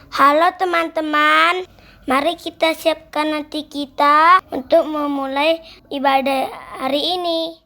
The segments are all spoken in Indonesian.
Halo teman-teman, mari kita siapkan hati kita untuk memulai ibadah hari ini.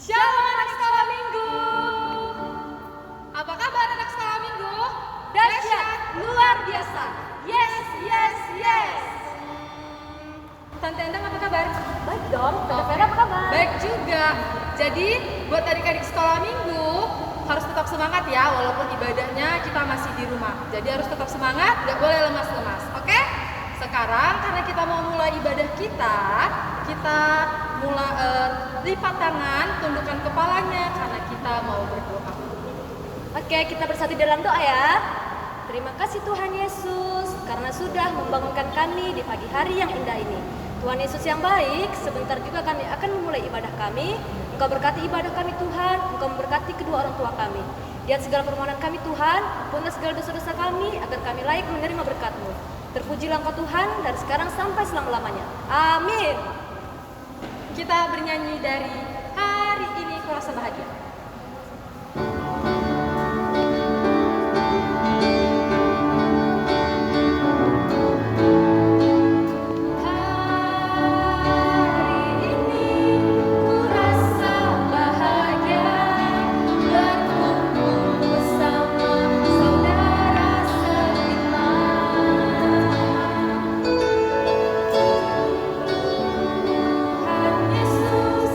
Shalom anak sekolah minggu. Apa kabar anak sekolah minggu? Dahsyat, luar biasa. Yes, yes, yes. Tante Endang apa kabar? Baik dong, Tante Vera apa kabar? Baik juga. Jadi buat adik-adik sekolah minggu harus tetap semangat ya, walaupun ibadahnya kita masih di rumah. Jadi harus tetap semangat, gak boleh lemas-lemas. Oke? Sekarang karena kita mau mulai ibadah kita mulai lipat tangan, tundukkan kepalanya karena kita mau berdoa. Oke, kita bersatu dalam doa ya. Terima kasih Tuhan Yesus karena sudah membangunkan kami di pagi hari yang indah ini. Tuhan Yesus yang baik, sebentar juga kami akan memulai ibadah kami. Engkau berkati ibadah kami Tuhan, Engkau memberkati kedua orang tua kami. Lihat segala permohonan kami Tuhan, ampunilah segala dosa-dosa kami agar kami layak menerima berkat-Mu. Terpujilah Engkau Tuhan dari sekarang sampai selama-lamanya. Amin. Kita bernyanyi dari hari ini kurasa bahagia. Yesus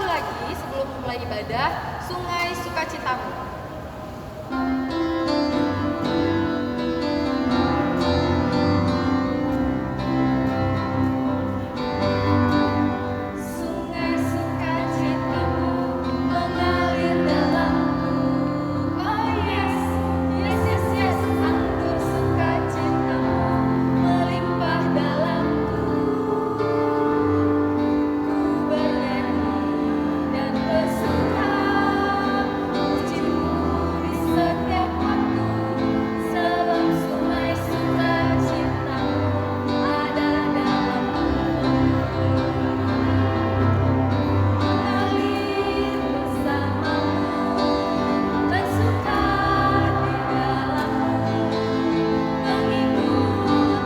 lagi sebelum memulai ibadah Sungai Sukacitamu. Sungai Sukacitamu mengalir dalamku. Oh yes, yes, yes, yes. Anggur sukacitamu melimpah dalamku. Ku bernyanyi dan bersuka, pujimu di setiap waktu. Sebab sungai sukacitamu ada dalamku. Mengalir bersamamu, bersuka di dalammu, mengikutimu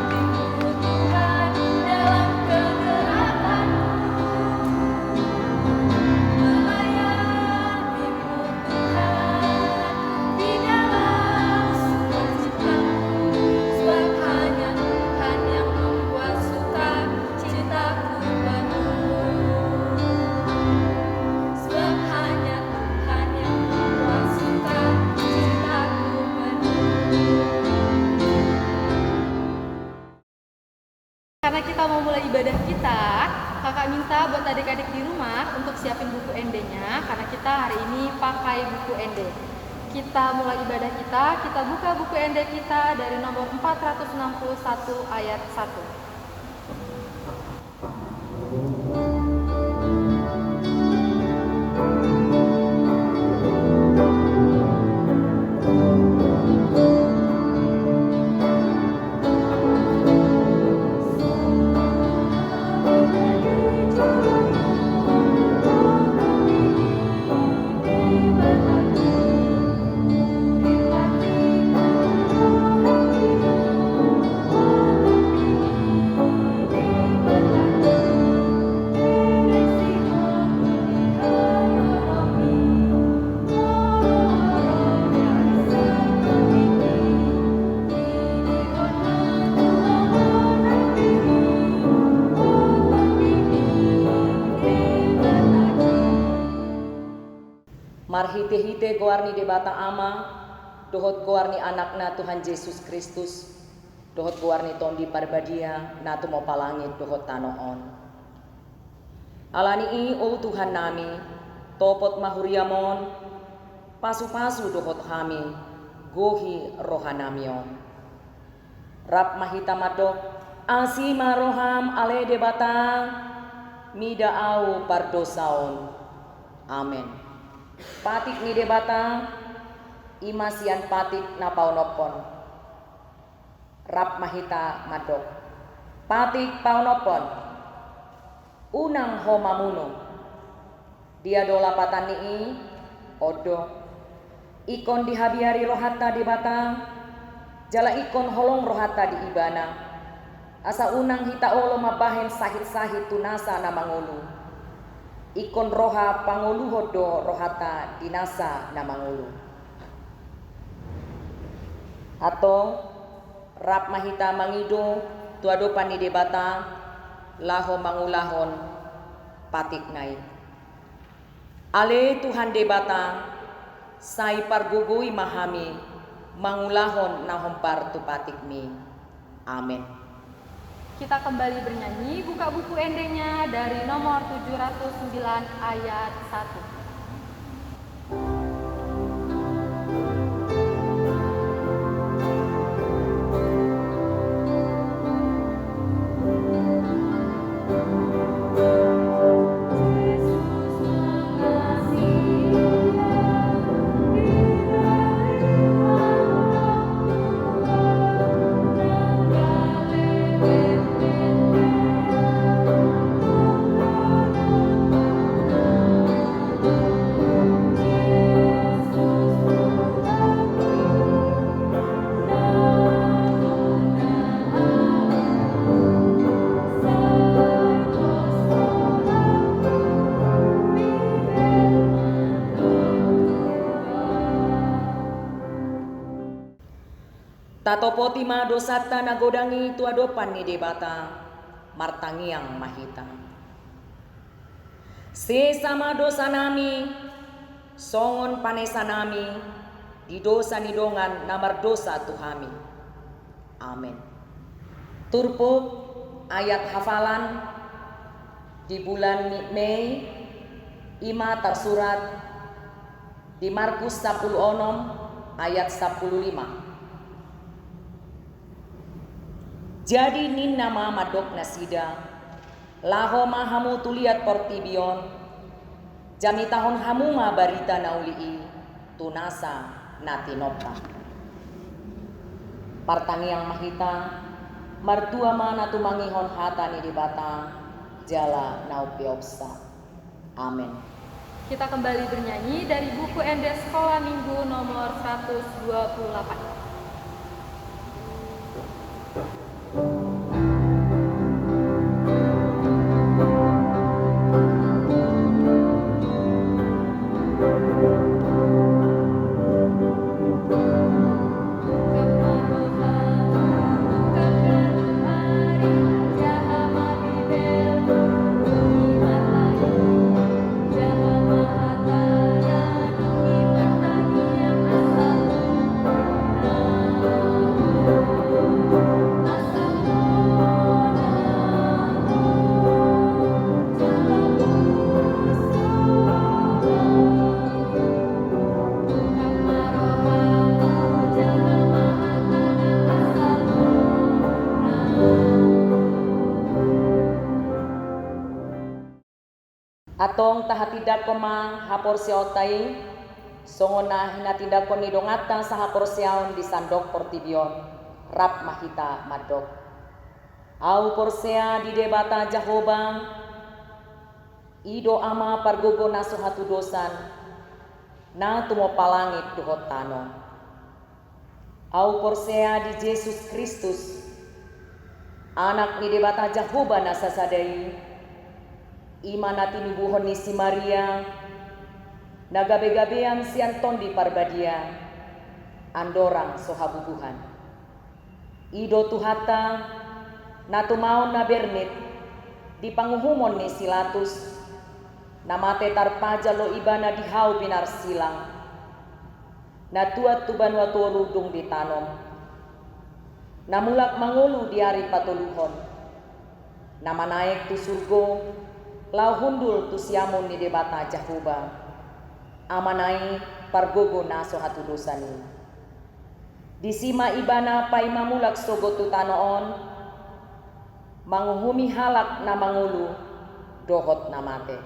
Tuhan dalam kegerakanmu, melayanimu Tuhan di dalam sukacitamu, sebab hanya Tuhan yang membuat sukacitaku penuh. Sebab hanya Tuhan yang membuat sukacitaku penuh. Karena kita mau mulai ibadah kita, kakak minta buat adik-adik di rumah untuk siapin buku ND-nya, karena kita hari ini pakai buku ND. Kita mulai ibadah kita buka buku ND kita dari nomor 461 ayat 1. Marhite-hite goarni de bata ama, dohot goarni anakna Tuhan Yesus Kristus, dohot goarni tondi parbadia, natu mau palangit dohot tanoon. Alani i o Tuhan nami, topot mahuriamon, pasu-pasu dohot hami, gohi rohanamion. Rap mahita madok, asima roham ale de bata, mida au pardosaon. Amen. Patik ni debata imasian patik napaunopon. Rap mahita madok. Patik paunopon. Unang homamuno. Dia dola patani odo. Ikon dihabiari rohata debata. Jala ikon holong rohata di ibana. Asa unang hita olo mabahen sahit-sahit tunasa namangulu. Ikon roha pangulu hodo rohata dinasa namangulu. Atau rap mahita mangido tuado panide bata laho mangulahon patik nai. Ale Tuhan debata sai pargugui mahami mangulahon nahompar tu patik mi. Amin. Kita kembali bernyanyi, buka buku ND-nya dari nomor 709 ayat 1. Tatopoti ma dosata nagodangi tuadopan ni debata martangiang mahita. Sesama dosa nami, songon panesa nami, di dosa nidongan namar dosa Tuhami. Amin. Turpuk ayat hafalan di bulan Mei ima tersurat di Markus 10 ayat 15. Jadi ninna mama dok nasida, laho mahamu tuliat portibion, jami tahun hamuma barita naulii, tunasa natinopta. Partangiang mahita, martua mana tumangihon hatani di bata, jala naupiopsa. Amin. Kita kembali bernyanyi dari buku Ende Sekolah Minggu nomor 128. Atong tahatidak komang hapor siautai, songona hinatindak ko nidongatan sa hapor siaon di sandok portibion, rap mahita madok. Au porsea di debata Jahobang, ido ama pargogo naso hatu dosan, na tumopalangit duhot tano. Au porsea di Yesus Kristus, anak ni debata Jahoba nasasadai, imana tinubuhon ni si Maria, nagabe-gabeang si Anton di Parbadia, andorang sohabubuhan. Ido tuhata, natumaon na bernit, di panguhumon ni Silatus, namate tarpaja lo ibana dihau binar silang, natuat tuban waturudung ditanom, namulak mangulu di hari patuluhon, nama naik tu surgo, lau hundul tu siamun ni debata Jahoba, amanai pargogo naso hatu dosani. Disima ibana pai mamulak sogo tu tanoon, manguhumi halak na mangulu, dohot namate.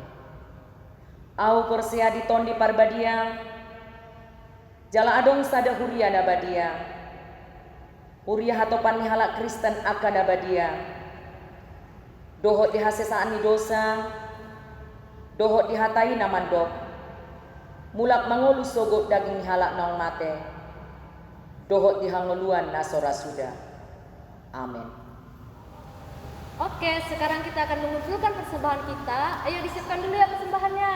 Au persea diton di Parbadia, jala adong sada huria na badia, huria hatopan ni halak Kristen akan na badia, dohot dihasesaan ni dosa, dohot dihatai na mandok, mulak mangulu sogot daging halak naong mate, dohot dihanguluan na sorasuda. Amin. Oke, sekarang kita akan mengumpulkan persembahan kita. Ayo disiapkan dulu ya persembahannya.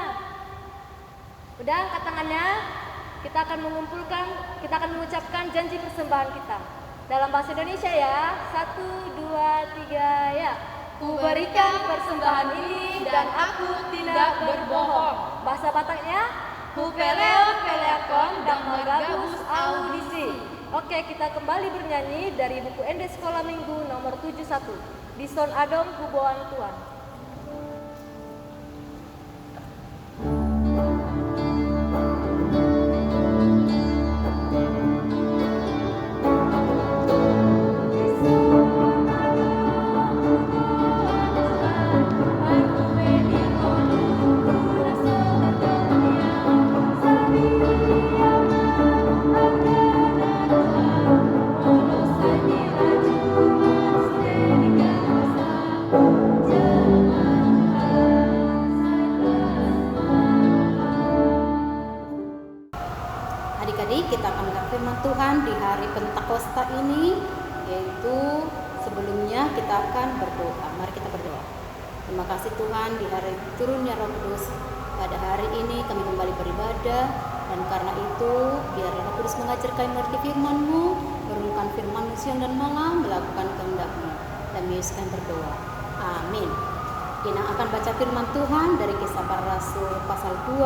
Udah angkat tangannya. Kita akan mengucapkan janji persembahan kita. Dalam bahasa Indonesia ya. 1, 2, 3 ya. Kuberikan persembahan ini dan aku tidak berbohong. Bahasa Bataknya, Kupeleon peleakon dan magabus audisi. Oke, kita kembali bernyanyi dari buku Ende Sekolah Minggu nomor 71. Bison Adom Kuboan Tuan. Adik-adik, kita akan mendengar firman Tuhan di hari Pentakosta ini, yaitu sebelumnya kita akan berdoa. Mari kita berdoa. Terima kasih Tuhan, di hari turunnya Roh Kudus, pada hari ini kami kembali beribadah, dan karena itu biar Roh Kudus mengajar kami mengerti firman-Mu, merenungkan firman-Mu siang dan malam, melakukan kehendak-Mu. Dan Yesus kami berdoa. Amin. Ina akan baca firman Tuhan dari Kisah Para Rasul pasal 2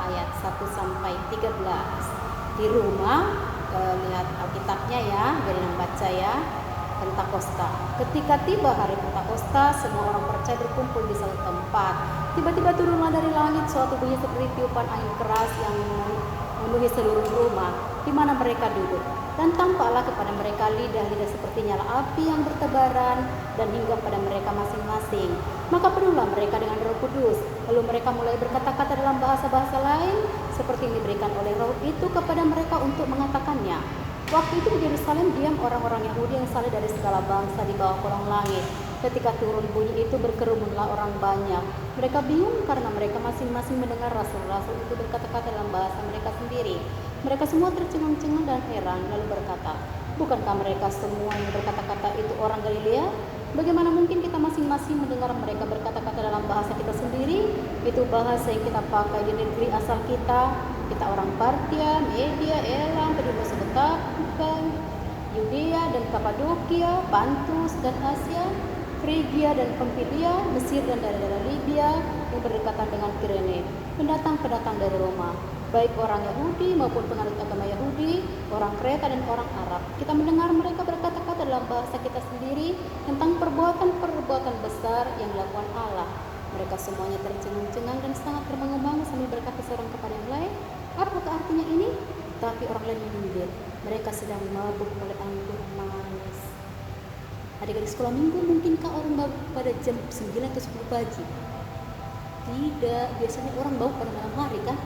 ayat 1 sampai 13. Di rumah lihat Alkitabnya ya, biar Ina baca ya. Pentakosta. Ketika tiba hari Pentakosta, semua orang percaya berkumpul di satu tempat. Tiba-tiba turunlah dari langit suatu bunyi seperti tiupan angin keras yang memenuhi seluruh rumah di mana mereka duduk. Dan tampaklah kepada mereka lidah-lidah seperti nyala api yang bertebaran dan hingga pada mereka masing-masing. Maka penuhlah mereka dengan Roh Kudus. Lalu mereka mulai berkata-kata dalam bahasa-bahasa lain seperti yang diberikan oleh Roh itu kepada mereka untuk mengatakannya. Waktu itu di Yerusalem diam orang-orang Yahudi yang saleh dari segala bangsa di bawah kolong langit. Ketika turun bunyi itu berkerumunlah orang banyak. Mereka bingung karena mereka masing-masing mendengar rasul-rasul itu berkata-kata dalam bahasa mereka sendiri. Mereka semua tercengang-cengang dan heran lalu berkata, bukankah mereka semua yang berkata-kata itu orang Galilea? Bagaimana mungkin kita masing-masing mendengar mereka berkata-kata dalam bahasa kita sendiri? Itu bahasa yang kita pakai di negeri asal kita. Kita orang Partia, Media, Elam, kedua Mesopotamia, Yudea dan Kapadokia, Pantus dan Asia, Frigia dan Pamfilia, Mesir dan daerah Libya yang berdekatan dengan Kirene, pendatang-pendatang dari Roma, baik orang Yahudi maupun penganut agama Yahudi, orang Kreta dan orang Arab. Kita mendengar mereka berkata-kata dalam bahasa kita sendiri tentang perbuatan-perbuatan besar yang dilakukan Allah. Mereka semuanya tercengang-cengang dan sangat termangu-mangu sambil berkata seorang kepada yang lain, apakah artinya ini? Tapi orang lain menyindir, mereka sedang mabuk oleh anggur manis. Adik-adik sekolah minggu, mungkinkah orang mabuk pada jam 9 atau 10 pagi? Tidak, biasanya orang mabuk pada malam hari kan?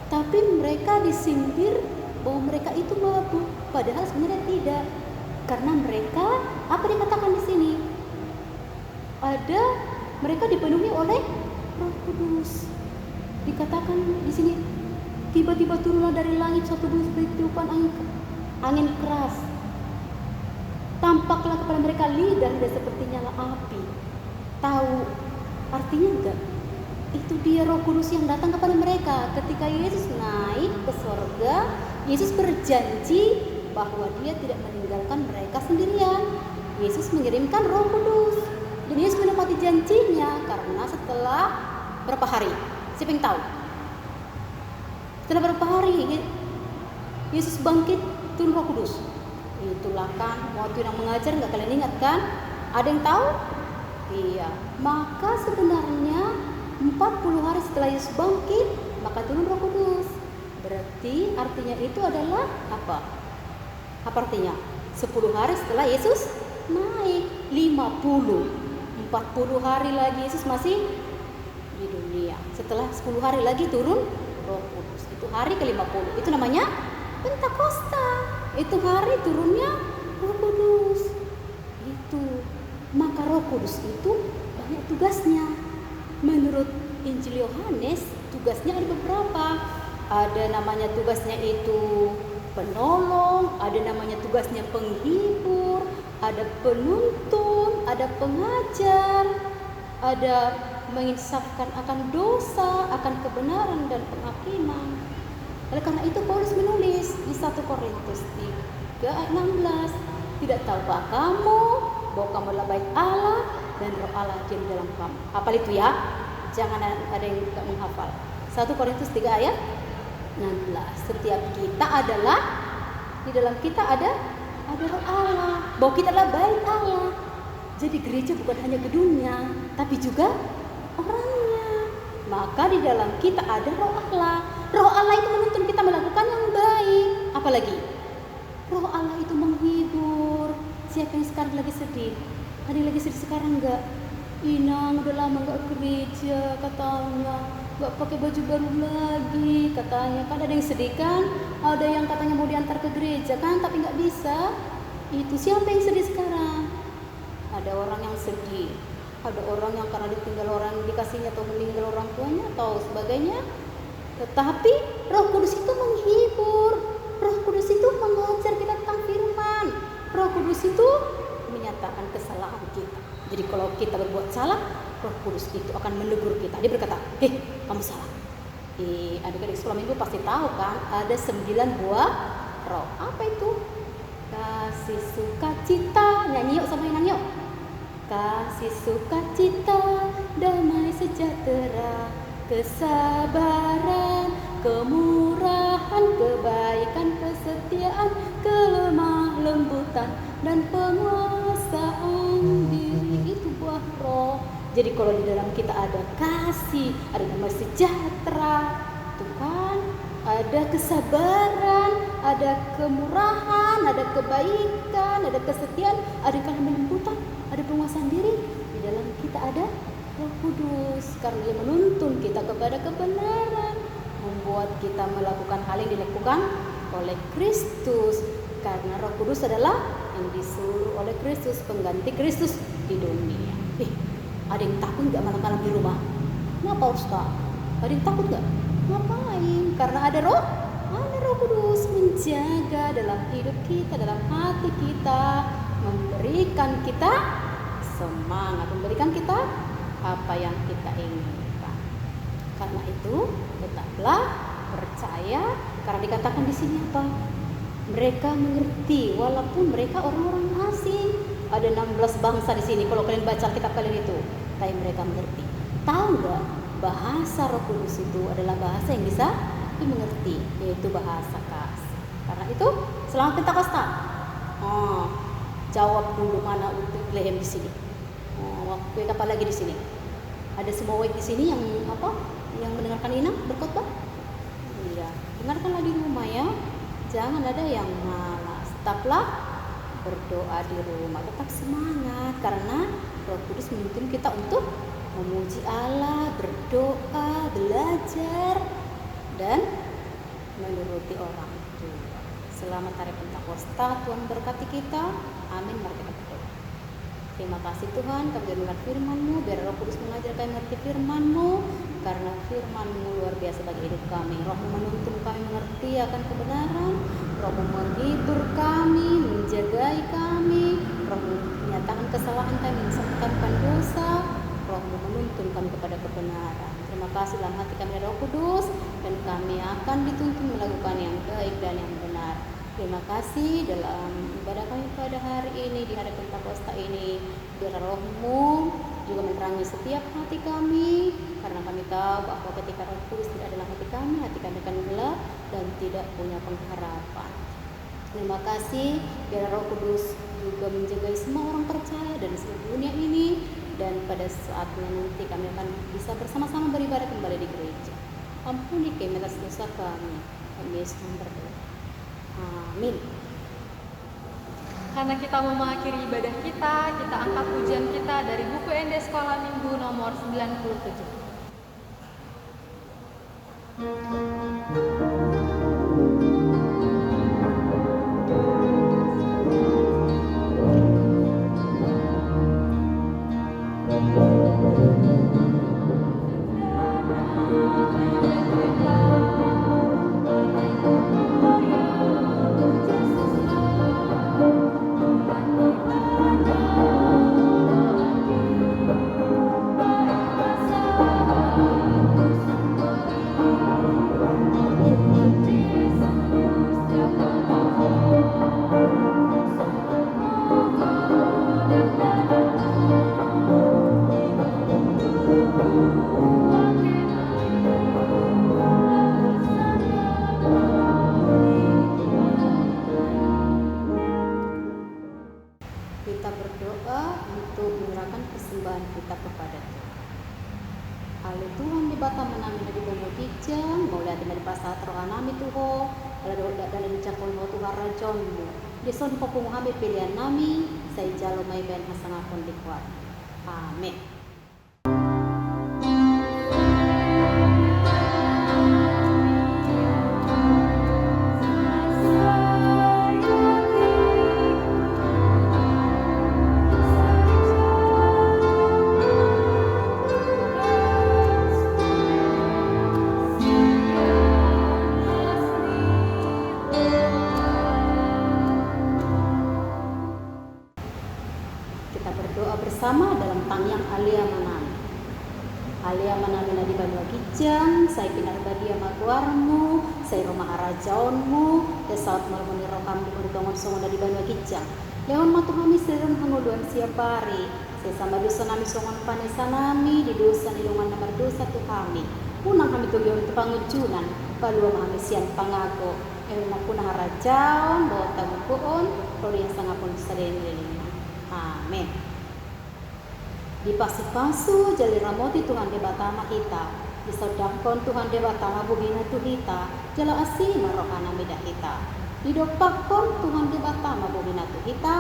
Tapi mereka disindir bahwa mereka itu mabuk, padahal sebenarnya tidak. Karena mereka, apa dikatakan di sini? Mereka dipenuhi oleh Roh Kudus. Dikatakan di sini, tiba-tiba turunlah dari langit suatu bunyi seperti tiupan angin keras. Tampaklah kepada mereka lidah seperti nyala api. Tahu artinya enggak? Itu dia Roh Kudus yang datang kepada mereka. Ketika Yesus naik ke sorga, Yesus berjanji bahwa dia tidak meninggalkan mereka sendirian. Yesus mengirimkan Roh Kudus. Dan Yesus menepati janjinya karena setelah berapa hari? Siapa yang tahu? Setelah berapa hari Yesus bangkit, turun Roh Kudus. Itulah kan waktu yang mengajar, nggak kalian ingat kan? Ada yang tahu? Iya. Maka sebenarnya 40 hari setelah Yesus bangkit, maka turun Roh Kudus. Berarti artinya itu adalah apa? Apa artinya? 10 hari setelah Yesus naik, 40 hari lagi Yesus masih di dunia. Setelah 10 hari lagi turun Roh Kudus. Itu hari ke-50. Itu namanya Pentakosta. Itu hari turunnya Roh Kudus. Itu. Maka Roh Kudus itu banyak tugasnya. Menurut Injil Yohanes, tugasnya ada beberapa. Ada namanya tugasnya itu penolong, ada namanya tugasnya penghibur, ada penuntun, ada pengajar, ada menginsafkan akan dosa, akan kebenaran dan penghakiman. Oleh karena itu Paulus menulis di 1 Korintus 3 ayat 16, tidak tahukah kamu bahwa kamu adalah bait Allah dan Roh Allah diam dalam kamu. Hafal itu ya, jangan ada yang tidak menghafal. 1 Korintus 3 ayat 16. Setiap kita adalah, di dalam kita ada Roh Allah, bahwa kita adalah bait Allah. Jadi gereja bukan hanya gedungnya, tapi juga orangnya. Maka di dalam kita ada Roh Allah. Roh Allah itu menuntun kita melakukan yang baik. Apalagi Roh Allah itu menghibur. Siapa yang sekarang lagi sedih? Ada yang lagi sedih sekarang enggak? Inang udah lama enggak ke gereja katanya, enggak pakai baju baru lagi katanya. Kan ada yang sedih kan? Ada yang katanya mau diantar ke gereja kan, tapi enggak bisa. Itu siapa yang sedih sekarang? Ada orang yang sedih, ada orang yang karena ditinggal orang dikasihnya atau meninggal orang tuanya atau sebagainya. Tetapi Roh Kudus itu menghibur, Roh Kudus itu mengajar kita tentang firman, Roh Kudus itu menyatakan kesalahan kita. Jadi kalau kita berbuat salah, Roh Kudus itu akan menegur kita. Dia berkata, kamu salah. Adik-adik sekolah minggu pasti tahu kan, ada 9 buah roh. Apa itu? Kasih, sukacita. Nyanyi yuk sama Inang yuk. Kasih, sukacita, damai sejahtera, kesabaran, kemurahan, kebaikan, kesetiaan, kelemah lembutan, dan penguasaan diri. Itu buah roh. Jadi kalau di dalam kita ada kasih, ada damai sejahtera, itu kan, ada kesabaran, ada kemurahan, ada kebaikan, ada kesetiaan, ada kelemah lembutan, ada penguasaan diri. Di dalam kita ada Roh Kudus, karena Dia menuntun kita kepada kebenaran, membuat kita melakukan hal yang dilakukan oleh Kristus, karena Roh Kudus adalah yang disuruh oleh Kristus, pengganti Kristus di dunia. Ada yang takut nggak malam-malam di rumah? Kenapa Ustaz? Ada yang takut nggak? Ngapain? Karena ada Roh Kudus menjaga dalam hidup kita, dalam hati kita, memberikan kita semangat, memberikan kita apa yang kita inginkan. Karena itu tetaplah percaya, karena dikatakan di sini apa? Mereka mengerti walaupun mereka orang-orang asing. Ada 16 bangsa di sini kalau kalian baca kitab kalian itu, tapi mereka mengerti. Tahu nggak? Bahasa Roh Kudus itu adalah bahasa yang bisa dimengerti, yaitu bahasa kasih. Karena itu selamat Pentakosta. Jawab dulu mana untuk Bethlehem di sini. Waktu apa lagi di sini? Ada semua di sini yang yang mendengarkan Ina berkhotbah? Iya, dengarkanlah di rumah ya. Jangan ada yang malas. Tetaplah berdoa di rumah. Tetap semangat karena Roh Kudus menuntun kita untuk memuji Allah, berdoa, belajar, dan menuruti orang tua. Selamat Hari Pentakosta. Tuhan berkati kita. Amin. Mari kita berdoa. Terima kasih Tuhan, kami dengar firman-Mu, biar Roh Kudus mengajar kami mengerti firman-Mu, karena firman-Mu luar biasa bagi hidup kami. Roh-Mu menuntun kami mengerti akan kebenaran, Roh-Mu menghibur kami, menjagai kami, Roh-Mu menyatakan kesalahan kami, mensembuhkan dosa, Roh-Mu menuntun kami kepada kebenaran. Terima kasih dalam hati kami Roh Kudus, dan kami akan dituntun melakukan yang baik dan yang benar. Terima kasih dalam ibadah kami pada hari ini, di hari Pentakosta ini. Biar Roh-Mu juga menerangi setiap hati kami, karena kami tahu bahwa ketika Roh Kudus tidak dalam hati kami akan gelap dan tidak punya pengharapan. Terima kasih, biar Roh Kudus juga menjaga semua orang percaya dan seluruh dunia ini, dan pada saatnya nanti kami akan bisa bersama-sama beribadah kembali di gereja. Ampuni kami atas dosa kami. Kami Yesus berdoa. Amin. Karena kita mau mengakhiri ibadah kita angkat pujian kita dari buku ND Sekolah Minggu nomor 97. Kita berdoa untuk menyerahkan persembahan kita kepada Tuhan. Halo Tuhan di bata menami dari banyu kijang, mau lihat dari pasal terohanami Tuhan, kalau doa dan dicakul mau Tuhan rajonmu. Deson popung hame pilihan nami, saya jalo mai ben hasangapun dikuat. Amin. Kita berdoa bersama dalam tangyang alia manami. Alia manami nadi banua kijang, saya pinar badia maguarmu, saya rumah arajaonmu, desaut malmuni rokam di tongon songo nadi banua kijang. Leon matu kami serem hanguduan siapari, sesama dosa nami songon panesa nami di dosa nilungan nomor dosa tu kami. Punang kami tugion tu pangujunan, palua kami sian pangago. Na punah harajaon, bawa tagupuon, roli yang sangat pun sadene. Amin. Di pasu-pasu jali ramoti Tuhan debatama kita. Disodakon Tuhan debatama buhina tu kita. Jala asina rohana mida kita. Didopakon Tuhan debatama buhina tu kita.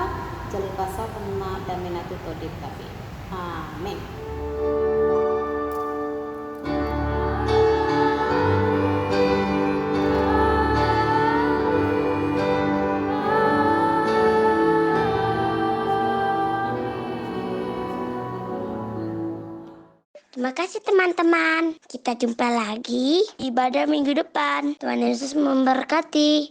Jali pasal kena dan menatu todip kami. Amin. Terima kasih teman-teman. Kita jumpa lagi di ibadah minggu depan. Tuhan Yesus memberkati.